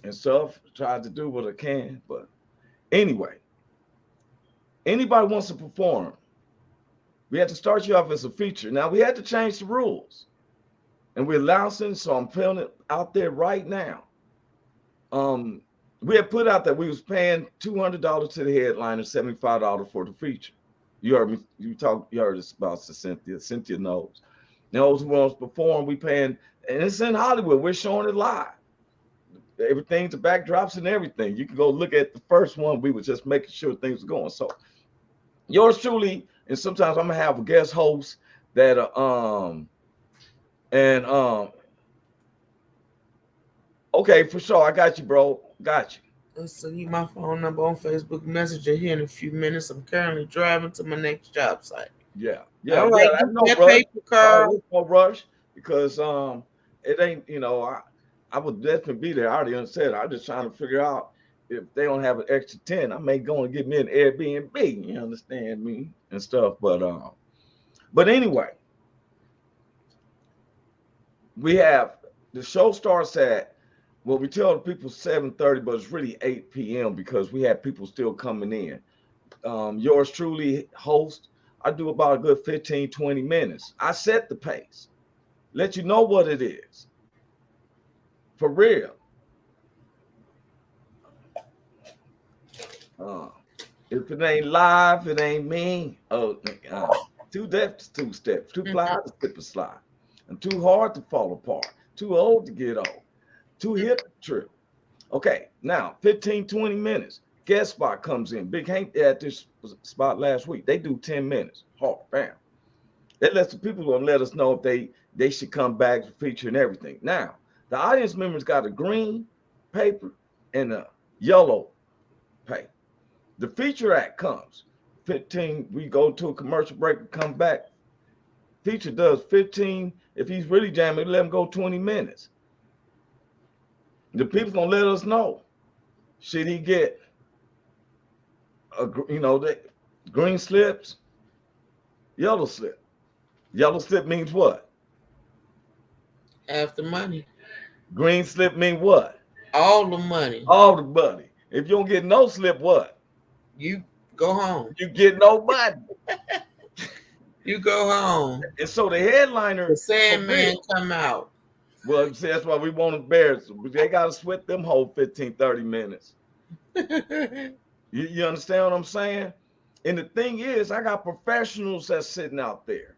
and stuff, tried to do what I can. But anyway, anybody wants to perform, we had to start you off as a feature. Now we had to change the rules, and we're announcing. So I'm putting it out there right now. We had put out that we was paying $200 to the headliner, $75 for the feature. You heard me. You heard us about Cynthia. Cynthia knows. Those who want to perform, we paying, and it's in Hollywood. We're showing it live. Everything's the backdrops and everything. You can go look at the first one. We were just making sure things were going. So yours truly, and sometimes I'm gonna have a guest host that okay, for sure. I got you, bro. Got you. I'll send you my phone number on Facebook Messenger here in a few minutes. I'm currently driving to my next job site. Yeah. All right. No rush. No rush because it ain't. You know, I would definitely be there. I already said. I'm just trying to figure out if they don't have an extra 10. I may go and get me an Airbnb. You understand me and stuff. But anyway, we have the show starts at. Well, we tell the people 7:30, but it's really 8 p.m. because we have people still coming in. Yours truly, host, I do about a good 15, 20 minutes. I set the pace. Let you know what it is. For real. If it ain't live, it ain't me. Too deaf to two steps. Too fly to slip a slide. And too hard to fall apart. Too old to get old. Too hip to trip. Okay, now 15, 20 minutes. Guest spot comes in. Big Hank at this spot last week. They do 10 minutes. Hard, bam. That lets the people gonna let us know if they should come back to feature and everything. Now, the audience members got a green paper and a yellow paper. The feature act comes. 15, we go to a commercial break and come back. Feature does 15. If he's really jamming, let him go 20 minutes. The people gonna let us know. Should he get the green slips, yellow slip? Yellow slip means what? Half the money. Green slip mean what? All the money. All the money. If you don't get no slip, what? You go home. You get no money. You go home. And so the headliner, The Sandman come out. well, see, that's why we want to bear it. They got to sweat them whole 15, 30 minutes. You understand what I'm saying? And the thing is, I got professionals that's sitting out there.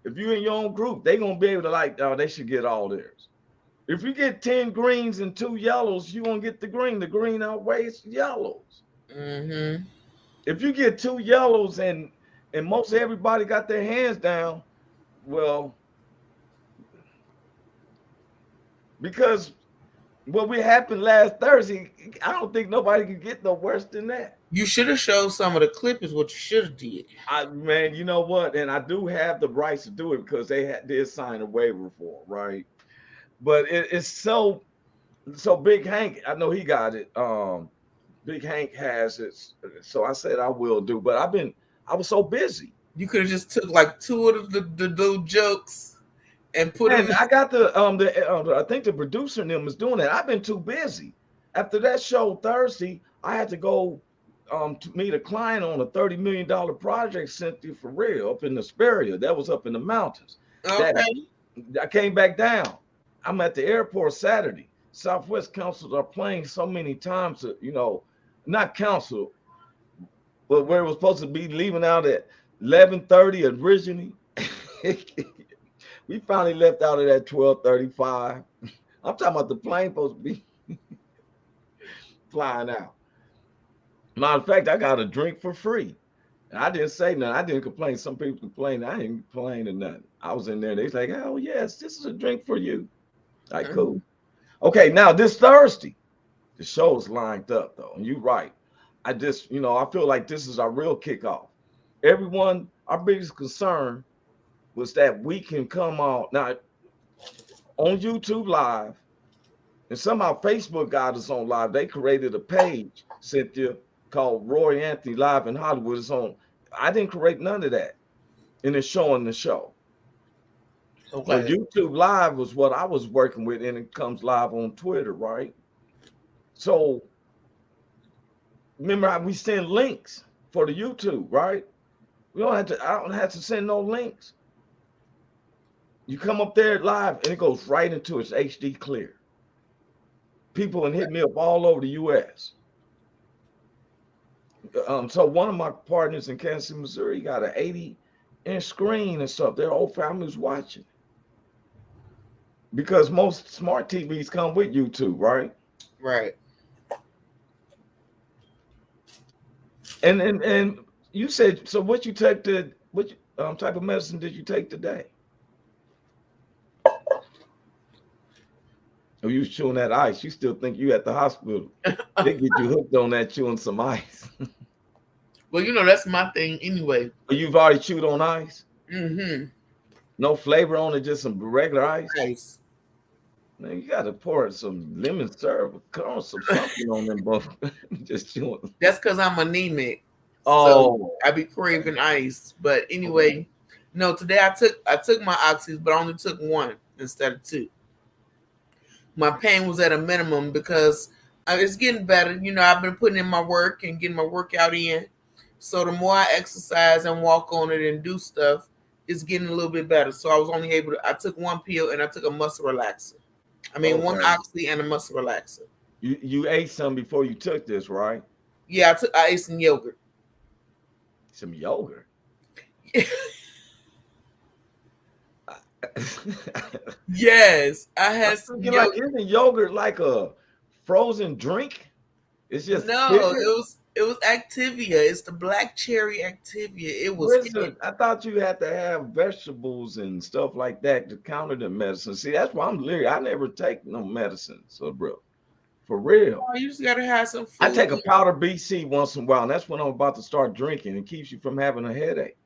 If you're in your own group, they're going to be able to like, oh, they should get all theirs. If you get 10 greens and 2 yellows, you're going to get the green. The green outweighs yellows. Mm-hmm. If you get 2 yellows and most everybody got their hands down, well, because what happened last Thursday, I don't think nobody could get no worse than that. You should have showed some of the clip is what you should have did. Man, you know what? And I do have the rights to do it because they did sign a waiver for it, right? But it's so Big Hank, I know he got it. Big Hank has it. So I said I will do, but I was so busy. You could have just took like 2 of the little jokes and put them. I got I think the producer and them is doing that. I've been too busy. After that show Thursday, I had to go to meet a client on a $30 million project, Cynthia, for real, up in the Hesperia. That was up in the mountains. Okay. I came back down. I'm at the airport Saturday. Southwest councils are playing so many times, not council, but where it was supposed to be leaving out at 11:30 originally. We finally left out at 12:35. I'm talking about the plane supposed to be flying out. Matter of fact, I got a drink for free. And I didn't say nothing. I didn't complain. Some people complained. I didn't complain or nothing. I was in there. They was like, oh, yes, this is a drink for you. Like, cool. Okay, now this Thursday, the show's lined up, though. And you're right. I just, I feel like this is our real kickoff. Everyone, our biggest concern was that we can come out now on YouTube Live, and somehow Facebook got us on live. They created a page, Cynthia, called Roy Anthony Live in Hollywood. It's on. I didn't create none of that, and it's showing the show. Okay. But YouTube Live was what I was working with, and it comes live on Twitter, right? So remember how we send links for the YouTube, right? I don't have to send no links. You come up there live, and it goes right into its HD clear. People can hit me up all over the U.S. So one of my partners in Kansas City, Missouri, got an 80-inch screen and stuff. Their whole family's watching. Because most smart TVs come with YouTube, right? Right. And you said, so what type of medicine did you take today? Oh, you was chewing that ice. You still think you at the hospital. They get you hooked on that chewing some ice. Well, that's my thing anyway. But you've already chewed on ice? Mm-hmm. No flavor on it, just some regular ice? Ice. Man, you got to pour some lemon syrup or something on them both. Just chewing. That's because I'm anemic. Oh. So I be craving ice. But anyway, no, today I took my oxys, but I only took 1 instead of 2. My pain was at a minimum because it's getting better. I've been putting in my work and getting my workout in. So the more I exercise and walk on it and do stuff, it's getting a little bit better. So I was only I took 1 pill and I took a muscle relaxer. One oxy and a muscle relaxer. You ate some before you took this, right? Yeah, I ate some yogurt. Some yogurt? Yes, I had some yogurt. Isn't yogurt like a frozen drink? It's just it was Activia. It's the black cherry Activia. It was. I thought you had to have vegetables and stuff like that to counter the medicine. See, that's why I'm leery. I never take no medicine, so bro, for real. Oh, you just gotta have some food. I take a powder BC once in a while, and that's when I'm about to start drinking. It keeps you from having a headache.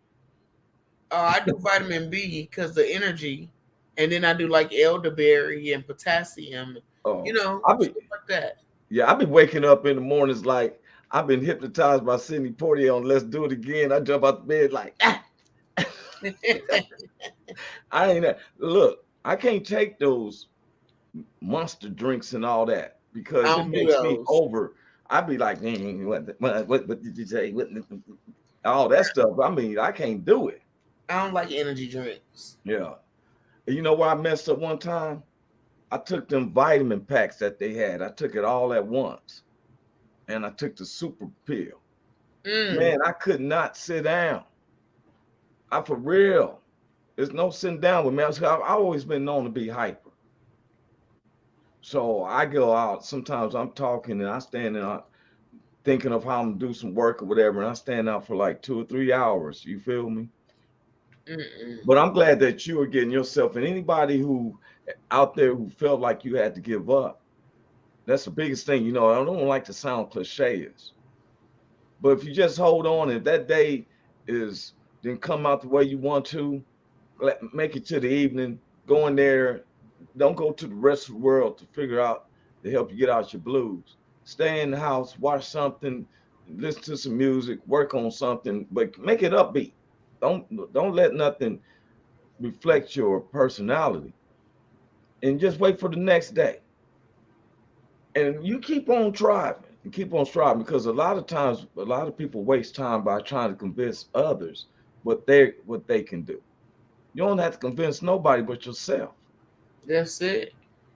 I do vitamin B because the energy, and then I do like elderberry and potassium. Stuff like that. Yeah, I've been waking up in the mornings like I've been hypnotized by Sidney Poitier on Let's Do It Again. I jump out the bed like, ah. Look, I can't take those monster drinks and all that because it makes me over. I'd be like, what did you say? all that stuff. I mean, I can't do it. I don't like energy drinks. Yeah. And you know where I messed up one time? I took them vitamin packs that they had. I took it all at once. And I took the super pill. Man, I could not sit down. I for real. There's no sitting down with me. I've always been known to be hyper. So I go out. Sometimes I'm talking and I stand out thinking of how I'm gonna do some work or whatever, and I stand out for like 2 or 3 hours. You feel me? But I'm glad that you are getting yourself, and anybody who out there who felt like you had to give up. That's the biggest thing. You know, I don't like to sound cliches, but if you just hold on, if that day is didn't come out the way you want to, make it to the evening, go in there. Don't go to the rest of the world to figure out to help you get out your blues. Stay in the house, watch something, listen to some music, work on something, but make it upbeat. Don't let nothing reflect your personality, and just wait for the next day. And you keep on striving and keep on striving, because a lot of times a lot of people waste time by trying to convince others what they can do. You don't have to convince nobody but yourself. That's it.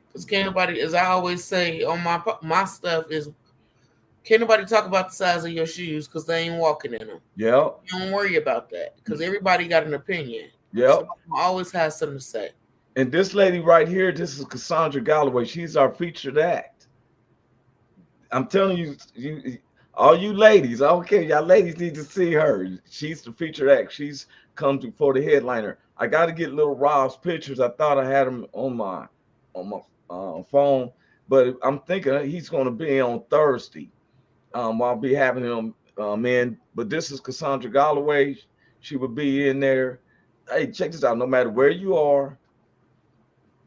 Because can't nobody, as I always say on my stuff, is can't nobody talk about the size of your shoes because they ain't walking in them. Yep. Don't worry about that because everybody got an opinion. Yep. So always has something to say. And this lady right here, this is Cassandra Galloway. She's our featured act. I'm telling you, all you ladies, okay, y'all ladies need to see her. She's the featured act. She's come to for the headliner. I got to get little Rob's pictures. I thought I had them on my phone, but I'm thinking he's going to be on Thursday. I'll be having him in. But this is Cassandra Galloway. She will be in there. Hey, check this out. No matter where you are,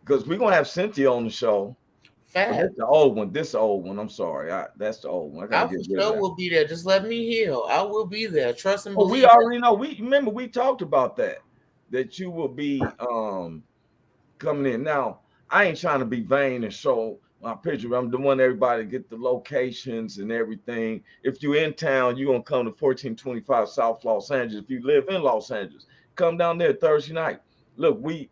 because we're gonna have Cynthia on the show. That's the old one. This old one. I'm sorry. That's the old one. I for sure will be there. Just let me heal. I will be there. Trust and believe. We already know. We remember we talked about that you will be coming in. Now, I ain't trying to be vain and show my picture. I'm the one everybody get the locations and everything. If you're in town, you're gonna come to 1425 South Los Angeles. If you live in Los Angeles, come down there Thursday night. Look, we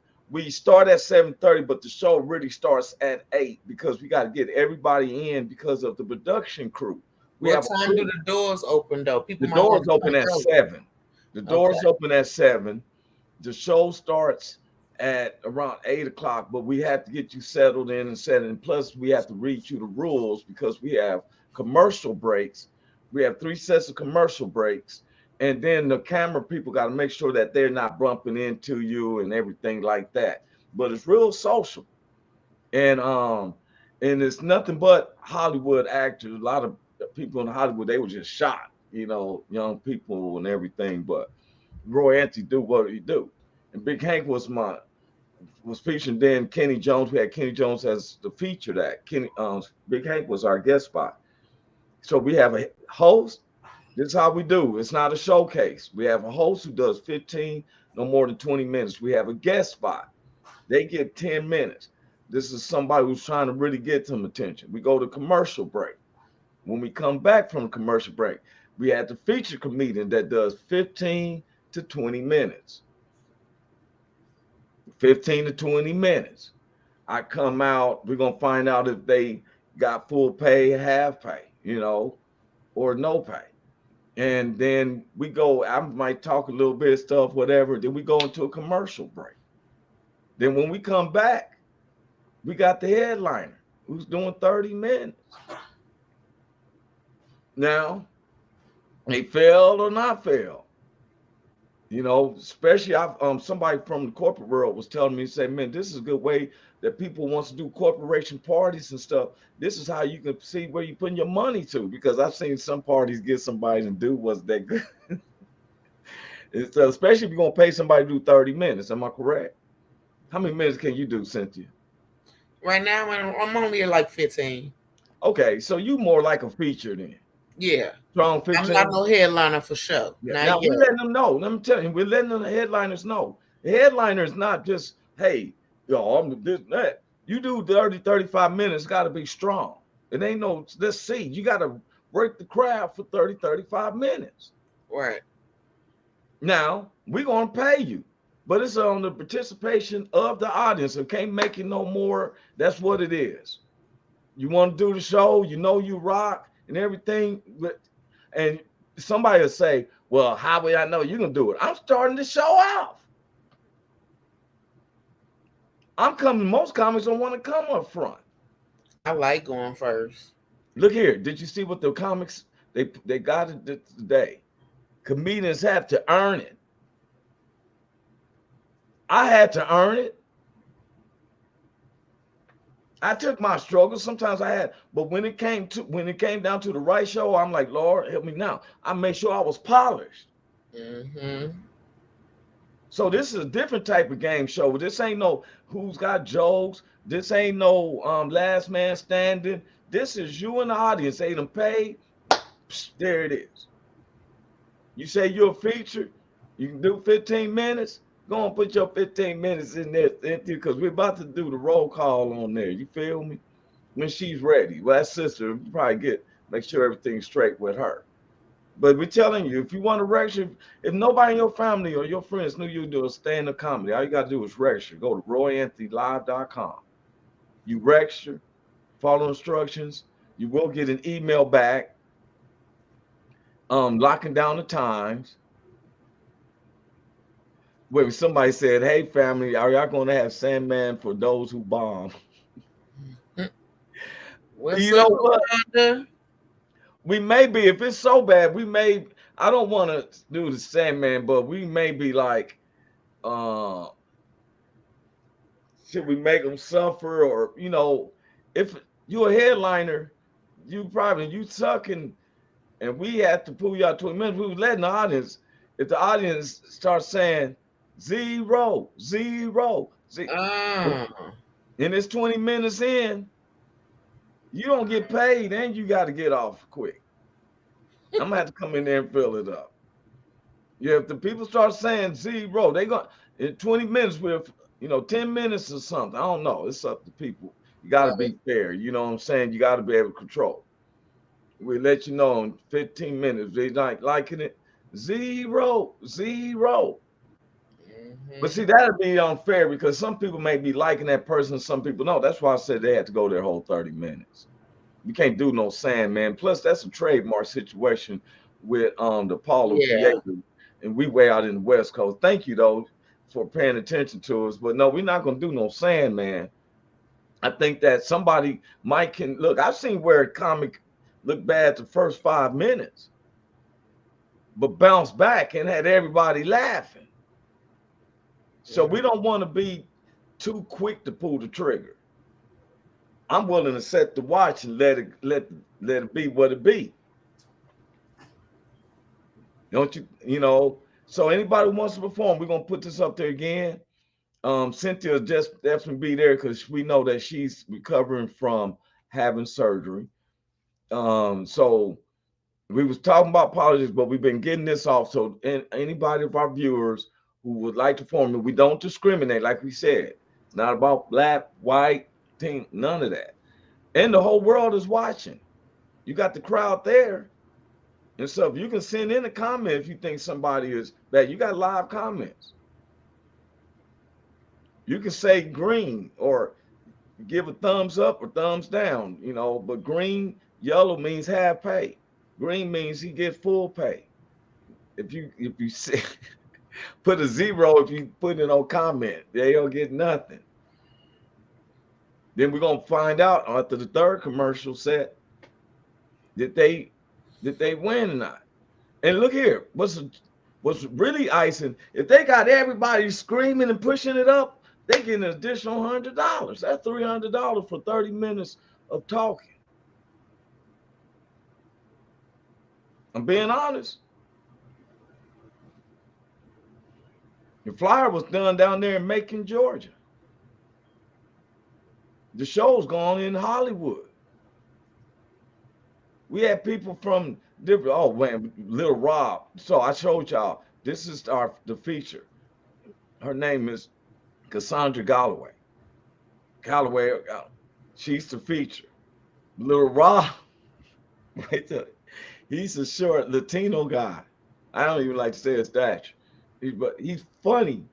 start at 7:30, but the show really starts at 8 because we got to get everybody in because of the production crew. What time do the doors open though? The doors open at 7. The doors open at 7. The show starts at around 8 o'clock, but we have to get you settled in and set in. Plus, we have to read you the rules because we have commercial breaks. We have 3 sets of commercial breaks. And then the camera people got to make sure that they're not bumping into you and everything like that. But it's real social. And it's nothing but Hollywood actors. A lot of people in Hollywood, they were just shot, you know, young people and everything. But Roy Anthony do what he do. And Big Hank was featured. Then Kenny Jones. We had Kenny Jones as the featured act. Big Hank was our guest spot. So we have a host. This is how we do. It's not a showcase. We have a host who does 15, no more than 20 minutes. We have a guest spot. They get 10 minutes. This is somebody who's trying to really get some attention. We go to commercial break. When we come back from the commercial break, we have the featured comedian that does 15 to 20 minutes. 15 to 20 minutes. I come out. We're going to find out if they got full pay, half pay, you know, or no pay. And then we go, I might talk a little bit of stuff, whatever. Then we go into a commercial break. Then when we come back, we got the headliner who's doing 30 minutes. Now, they failed or not failed. You know, especially somebody from the corporate world was telling me, say, man, this is a good way that people wants to do corporation parties and stuff. This is how you can see where you're putting your money to, because I've seen some parties get somebody to do what's that good. Especially if you're going to pay somebody to do 30 minutes. Am I correct? How many minutes can you do, Cynthia? Right now, I'm only at like 15. Okay, so you more like a feature then. Yeah. Strong 15. I'm not no headliner for sure. Yeah. Now, we're letting them know. Let me tell you, we're letting the headliners know. The headliner is not just, hey, yo, I'm this, that. You do 30, 35 minutes, got to be strong. It ain't no, let's see. You got to work the crowd for 30, 35 minutes. Right. Now we're gonna pay you, but it's on the participation of the audience. It can't make it no more. That's what it is. You want to do the show, you know you rock and everything, and somebody will say, "Well, how will I know you can do it?" I'm starting the show off. I'm coming. Most comics don't want to come up front. I like going first. Look here. Did you see what the comics they got it today? Comedians have to earn it. I had to earn it. I took my struggles. Sometimes I had, but when it came down to the right show, I'm like, Lord, help me now. I made sure I was polished. Mm-hmm. So this is a different type of game show. This ain't no who's got jokes. This ain't no last man standing. This is you and the audience. They done paid. Psh, there it is. You say you're a feature. You can do 15 minutes. Go and put your 15 minutes in there, Cynthia, because we're about to do the roll call on there. You feel me? When she's ready. Well, that sister probably make sure everything's straight with her. But we're telling you, if you want to register, if nobody in your family or your friends knew you do a stand-up comedy, all you got to do is register. Go to royanthonylive.com. You register, follow instructions. You will get an email back, locking down the times. Where somebody said, "Hey, family, are y'all going to have Sandman for those who bomb?" What's up, what? Wanda? We may be, if it's so bad, we may. I don't want to do the Sandman, but we may be like, should we make them suffer? Or if you're a headliner, you sucking, and we have to pull you out 20 minutes. We were letting the audience. If the audience starts saying zero, and it's 20 minutes in, you don't get paid, and you got to get off quick. I'm gonna have to come in there and fill it up. Yeah, if the people start saying zero, they going in 20 minutes with 10 minutes or something. I don't know. It's up to people. You got to be fair. You know what I'm saying? You got to be able to control. We let you know in 15 minutes. They not liking it. Zero. Mm-hmm. But see, that'd be unfair because some people may be liking that person, some people no. That's why I said they had to go their whole 30 minutes. You can't do no Sandman. Plus, that's a trademark situation with the Paulo Theater, and we way out in the West Coast. Thank you though for paying attention to us. But no, we're not gonna do no Sandman. I think that somebody can look. I've seen where a comic looked bad the first 5 minutes, but bounced back and had everybody laughing. So we don't want to be too quick to pull the trigger. I'm willing to set the watch and let it be what it be. Don't you? So anybody who wants to perform, we're gonna put this up there again. Cynthia just definitely be there because we know that she's recovering from having surgery. So we was talking about politics, but we've been getting this off. So anybody of our viewers who would like to perform, we don't discriminate, like we said. It's not about black, white, team, none of that. And the whole world is watching. You got the crowd there. And so if you can send in a comment if you think somebody is bad, you got live comments. You can say green or give a thumbs up or thumbs down, but green, yellow means half pay. Green means he get full pay. If you say put a zero, if you put in on comment, they don't get nothing. Then we're gonna find out after the third commercial set that they win or not. And look here, what's really icing? If they got everybody screaming and pushing it up, they get an additional $100. That's $300 for 30 minutes of talking. I'm being honest. The flyer was done down there in Macon, Georgia. The show's gone in Hollywood. We had people from different. Oh man, Little Rob. So I showed y'all. This is the feature. Her name is Cassandra Galloway. She's the feature. Little Rob. He's a short Latino guy. I don't even like to say his stature. But he's funny.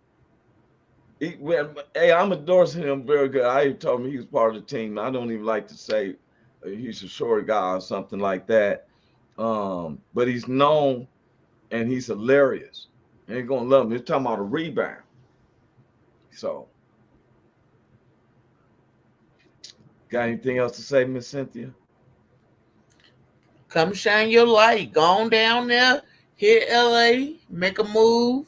Hey, I'm endorsing him very good. I told him he was part of the team. I don't even like to say he's a short guy or something like that. But he's known and he's hilarious. And you're gonna love him. He's talking about a rebound. So, got anything else to say, Miss Cynthia? Come shine your light. Go on down there, hit LA, make a move,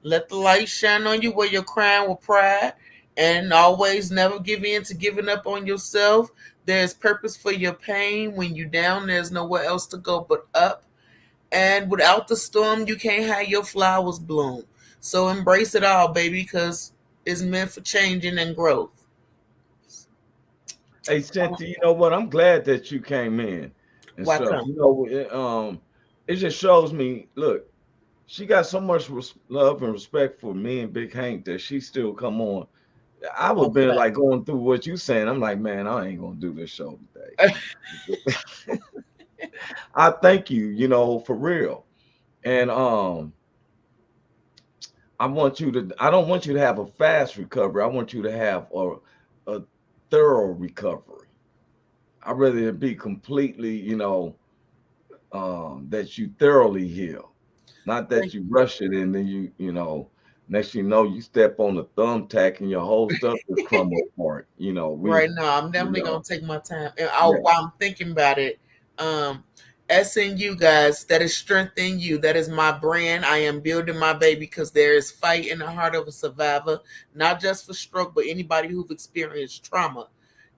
let the light shine on you, wear your crown with pride, and always never give in to giving up on yourself. There's purpose for your pain. When you're down, there's nowhere else to go but up. And without the storm, you can't have your flowers bloom. So embrace it all, baby, because it's meant for changing and growth. Hey, Cynthia, you know what? I'm glad that you came in and stuff. Welcome. It just shows me. Look, she got so much love and respect for me and Big Hank that she still come on. I would have been Okay. like going through what you saying. I'm like, man, I ain't gonna do this show today. I thank you, for real. And I don't want you to have a fast recovery. I want you to have a thorough recovery. I'd rather it be completely, that you thoroughly heal, not that Thank you rush it and then next you know, you step on the thumbtack and your whole stuff just crumble apart. Right now, I'm You definitely know, gonna take my time. And yeah. while I'm thinking about it, SNU guys, that is strengthening you. That is my brand. I am building my baby because there is fight in the heart of a survivor, not just for stroke, but anybody who've experienced trauma.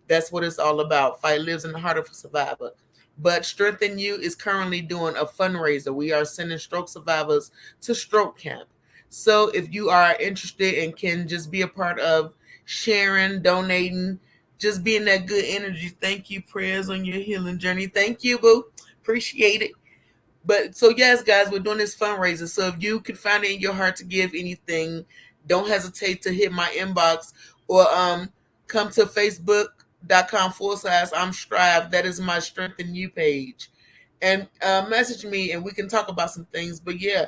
That's what it's all about. Fight lives in the heart of a survivor. But Strengthen You is currently doing a fundraiser. We are sending stroke survivors to stroke camp. So if you are interested and can just be a part of sharing, donating, just being that good energy, thank you. Prayers on your healing journey. Thank you, boo. Appreciate it. But so yes, guys, we're doing this fundraiser. So if you can find it in your heart to give anything, don't hesitate to hit my inbox or come to facebook.com/. I'm Strive. That is my Strengthen You page. And message me and we can talk about some things. But yeah,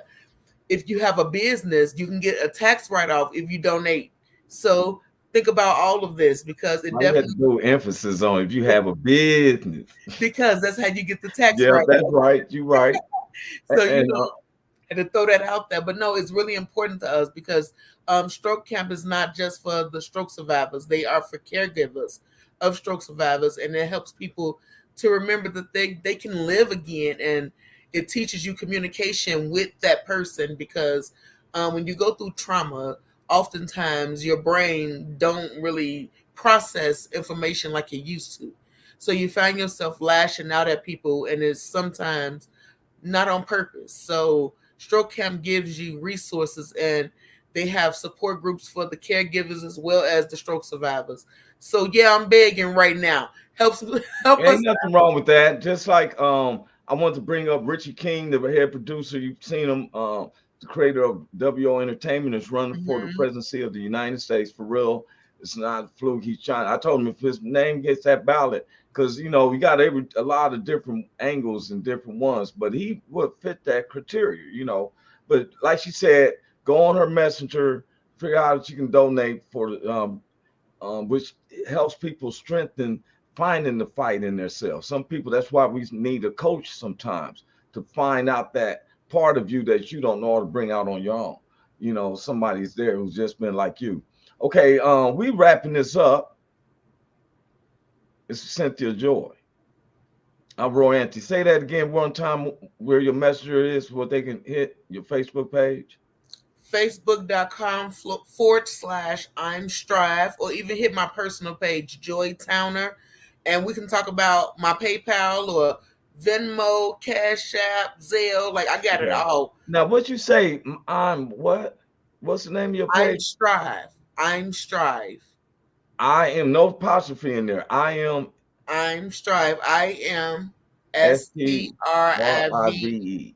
if you have a business, you can get a tax write-off if you donate. So think about all of this because it I had definitely to do emphasis on if you have a business. because that's how you get the tax Yeah, that's write-off. right. You're right. So And and to throw that out there. But no, it's really important to us because stroke camp is not just for the stroke survivors; they are for caregivers of stroke survivors, and it helps people to remember that they can live again, and it teaches you communication with that person because when you go through trauma, oftentimes your brain don't really process information like it used to. So you find yourself lashing out at people, and it's sometimes not on purpose. So Stroke Camp gives you resources and they have support groups for the caregivers as well as the stroke survivors. So yeah, I'm begging right now. Help help us. ain't nothing wrong with that. Just like I want to bring up Richie King, the head producer. You've seen him, the creator of WO Entertainment, is running for the Mhm. presidency of the United States for real. It's not a fluke. He's trying. I told him if his name gets that ballot, because we got a lot of different angles and different ones, but he would fit that criteria. But like she said, go on her messenger, figure out that you can donate for which helps people strengthen finding the fight in themselves. Some people, that's why we need a coach sometimes to find out that part of you that you don't know how to bring out on your own. Somebody's there who's just been like you. Okay, we wrapping this up. It's Cynthia Joy. I'm Roy Anthony. Say that again one time where your messenger is, what they can hit your Facebook page. Facebook.com/ I'm Strive, or even hit my personal page, Joy Towner, and we can talk about my PayPal or Venmo, Cash App, Zelle. Like I got it Okay. all. Now, what you say? I'm what? What's the name of your I'm page? Strive. I'm Strive. I am no apostrophe in there. I am I'm Strive. I am S T R I V STRIVE. E.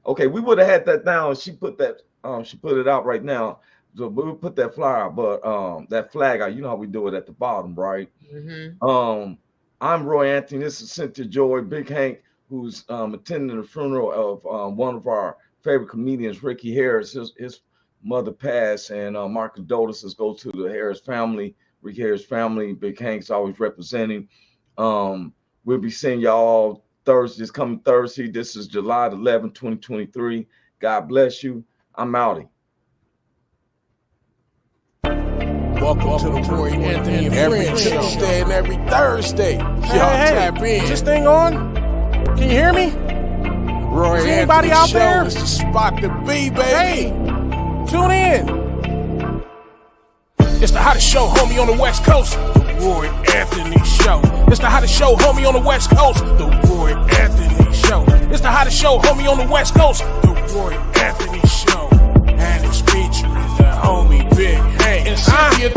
Okay, we would have had that down. She put that. She put it out right now. So we would put that flyer, out, but that flag out. You know how we do it at the bottom, right? Mm-hmm. I'm Roy Anthony. This is Cynthia Joy, Big Hank, who's attending the funeral of one of our favorite comedians, Ricky Harris. His mother passed, and my condolences go to the Harris family, Rick Harris family. Big Hank's always representing. We'll be seeing y'all Thursday, this coming Thursday. This is July 11, 2023. God bless you. I'm outie. Welcome to the Roy Anthony every Tuesday and every Thursday. Y'all tap in. Is this thing on? Can you hear me? Roy Is anybody out there? Is the spot to be, baby. Hey, tune in. It's the hottest show, homie, on the West Coast. The Roy Anthony Show. It's the hottest show, homie, on the West Coast. The Roy Anthony Show. It's the hottest show, homie, on the West Coast. The Roy Anthony Show. And it's featuring the homie Big Hank and Cynthia.